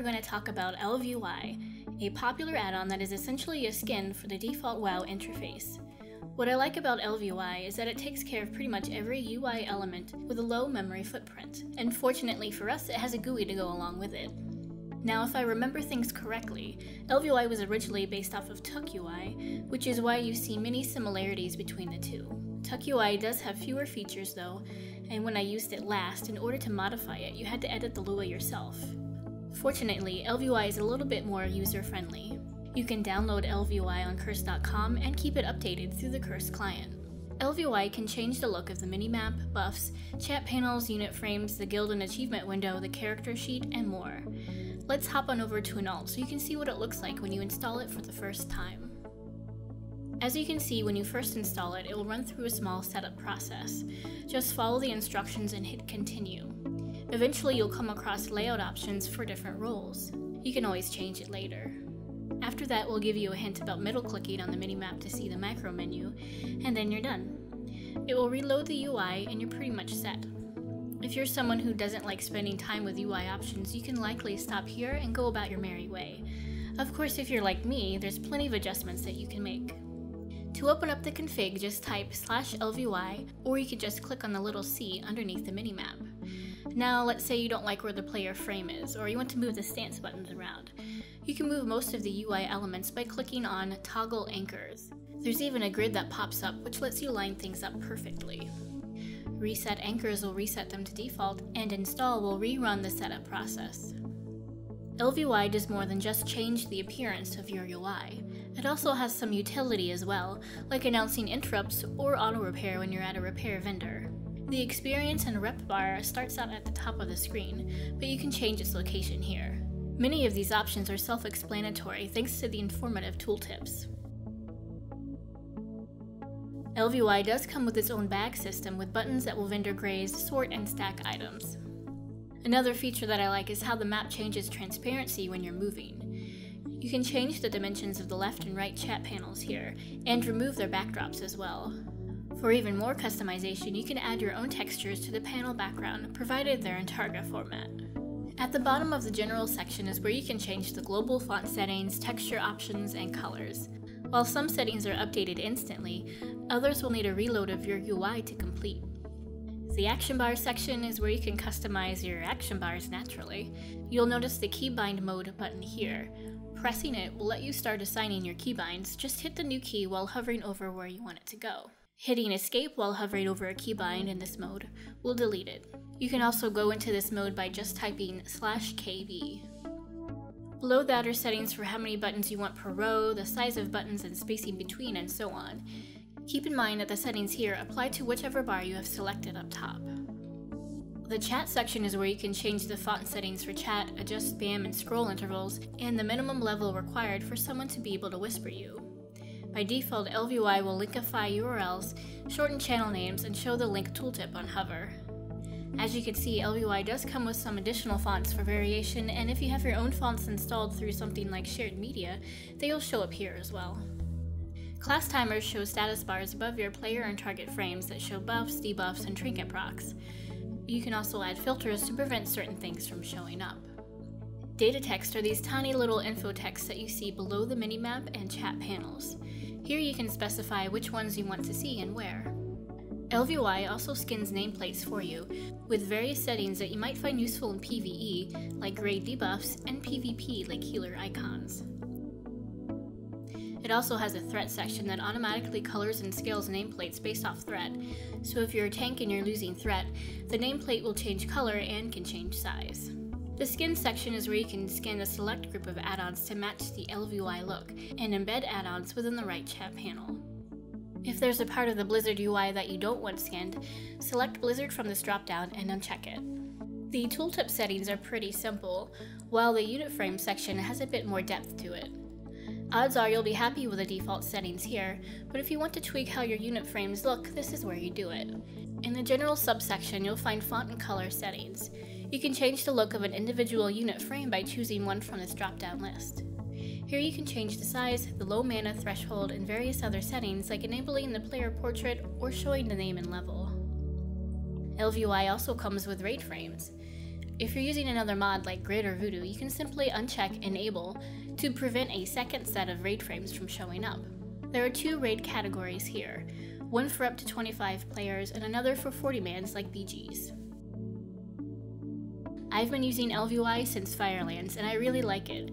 we're going to talk about ElvUI, a popular add-on that is essentially a skin for the default WoW interface. What I like about ElvUI is that it takes care of pretty much every UI element with a low memory footprint, and fortunately for us it has a GUI to go along with it. Now if I remember things correctly, ElvUI was originally based off of TuckUI, which is why you see many similarities between the two. TuckUI does have fewer features though, and when I used it last, in order to modify it, you had to edit the Lua yourself. Fortunately, ElvUI is a little bit more user-friendly. You can download ElvUI on curse.com and keep it updated through the Curse client. ElvUI can change the look of the minimap, buffs, chat panels, unit frames, the guild and achievement window, the character sheet, and more. Let's hop on over to an alt so you can see what it looks like when you install it for the first time. As you can see, when you first install it, it will run through a small setup process. Just follow the instructions and hit continue. Eventually you'll come across layout options for different roles. You can always change it later. After that, we'll give you a hint about middle clicking on the minimap to see the macro menu, and then you're done. It will reload the UI and you're pretty much set. If you're someone who doesn't like spending time with UI options, you can likely stop here and go about your merry way. Of course, if you're like me, there's plenty of adjustments that you can make. To open up the config, just type /ElvUI, or you could just click on the little C underneath the minimap. Now, let's say you don't like where the player frame is, or you want to move the stance buttons around. You can move most of the UI elements by clicking on Toggle Anchors. There's even a grid that pops up, which lets you line things up perfectly. Reset Anchors will reset them to default, and Install will rerun the setup process. ElvUI does more than just change the appearance of your UI. It also has some utility as well, like announcing interrupts or auto repair when you're at a repair vendor. The experience and rep bar starts out at the top of the screen, but you can change its location here. Many of these options are self-explanatory thanks to the informative tooltips. ElvUI does come with its own bag system with buttons that will vendor graze, sort, and stack items. Another feature that I like is how the map changes transparency when you're moving. You can change the dimensions of the left and right chat panels here, and remove their backdrops as well. For even more customization, you can add your own textures to the panel background, provided they're in Targa format. At the bottom of the general section is where you can change the global font settings, texture options, and colors. While some settings are updated instantly, others will need a reload of your UI to complete. The action bar section is where you can customize your action bars naturally. You'll notice the keybind mode button here. Pressing it will let you start assigning your keybinds. Just hit the new key while hovering over where you want it to go. Hitting escape while hovering over a keybind in this mode will delete it. You can also go into this mode by just typing /KB. Below that are settings for how many buttons you want per row, the size of buttons and spacing between, and so on. Keep in mind that the settings here apply to whichever bar you have selected up top. The chat section is where you can change the font settings for chat, adjust spam and scroll intervals, and the minimum level required for someone to be able to whisper you. By default, ElvUI will linkify URLs, shorten channel names, and show the link tooltip on hover. As you can see, ElvUI does come with some additional fonts for variation, and if you have your own fonts installed through something like shared media, they will show up here as well. Class timers show status bars above your player and target frames that show buffs, debuffs, and trinket procs. You can also add filters to prevent certain things from showing up. Data text are these tiny little info texts that you see below the minimap and chat panels. Here you can specify which ones you want to see and where. ElvUI also skins nameplates for you, with various settings that you might find useful in PvE, like grade debuffs, and PvP, like healer icons. It also has a threat section that automatically colors and scales nameplates based off threat, so if you're a tank and you're losing threat, the nameplate will change color and can change size. The skin section is where you can skin a select group of add-ons to match the ElvUI look, and embed add-ons within the right chat panel. If there's a part of the Blizzard UI that you don't want skinned, select Blizzard from this dropdown and uncheck it. The tooltip settings are pretty simple, while the unit frame section has a bit more depth to it. Odds are you'll be happy with the default settings here, but if you want to tweak how your unit frames look, this is where you do it. In the general subsection, you'll find font and color settings. You can change the look of an individual unit frame by choosing one from this drop-down list. Here you can change the size, the low mana threshold, and various other settings like enabling the player portrait or showing the name and level. ElvUI also comes with RAID frames. If you're using another mod like Grid or Voodoo, you can simply uncheck Enable to prevent a second set of raid frames from showing up. There are 2 raid categories here, one for up to 25 players and another for 40-mans like BGs. I've been using ElvUI since Firelands and I really like it.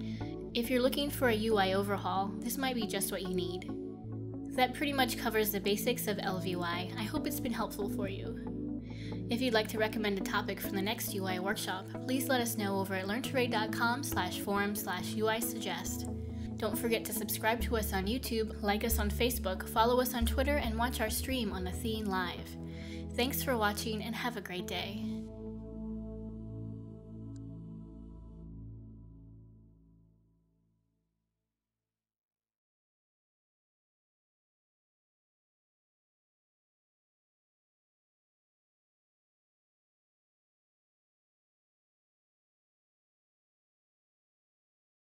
If you're looking for a UI overhaul, this might be just what you need. That pretty much covers the basics of ElvUI. I hope it's been helpful for you. If you'd like to recommend a topic for the next UI workshop, please let us know over at learntoraid.com/forum/UI-suggest. Don't forget to subscribe to us on YouTube, like us on Facebook, follow us on Twitter, and watch our stream on Athene Live. Thanks for watching and have a great day.